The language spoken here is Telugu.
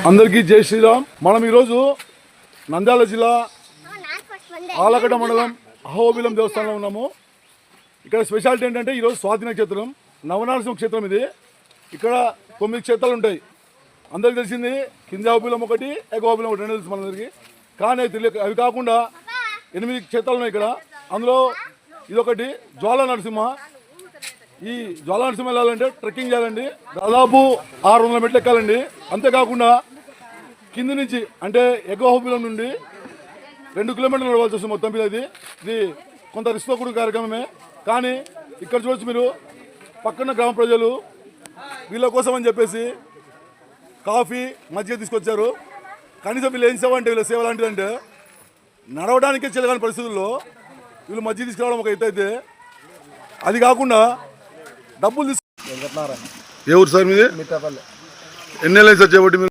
అందరికీ జై శ్రీరామ్. మనం ఈరోజు నంద్యాల జిల్లా ఆలగడ్డ మండలం అహోబిలం దేవస్థానంలో ఉన్నాము. ఇక్కడ స్పెషాలిటీ ఏంటంటే ఈరోజు స్వాతి నక్షత్రం, నవనారసింహ క్షేత్రం. ఇది ఇక్కడ 9 క్షేత్రాలు ఉంటాయి. అందరికి తెలిసింది కింద అహోబిలం ఒకటి, ఎగోబిలం ఒకటి, 2 తెలుసు మనందరికి. కానీ అవి కాకుండా 8 క్షేత్రాలు ఉన్నాయి ఇక్కడ. అందులో ఇదొకటి జ్వాలా నరసింహ. ఈ జ్వాలా నరసింహ వెళ్ళాలంటే ట్రెక్కింగ్ చేయాలండి, దాదాపు 600 మెట్లు ఎక్కాలండి. అంతేకాకుండా కింది నుంచి అంటే ఎగోహోబిలం నుండి 2 కిలోమీటర్లు నడవాల్సి వస్తుంది మొత్తం మీద. ఇది కొంత రిస్క్తో కూడిన కార్యక్రమమే. కానీ ఇక్కడ చూడొచ్చు మీరు, పక్కన గ్రామ ప్రజలు వీళ్ళ కోసం అని చెప్పేసి కాఫీ మజ్జిగ తీసుకొచ్చారు. కనీసం వీళ్ళు ఏం సేవ అంటే, వీళ్ళ సేవ లాంటిదంటే నడవడానికే చెల్లగాని పరిస్థితుల్లో వీళ్ళు మజ్జిగ తీసుకురావడం ఒక ఎత్తు అయితే, అది కాకుండా డబ్బులు తీసుకు. ఏ ఊరు సార్ మీది? ఎన్ని నెలలు సార్ చేయబట్టి మీరు?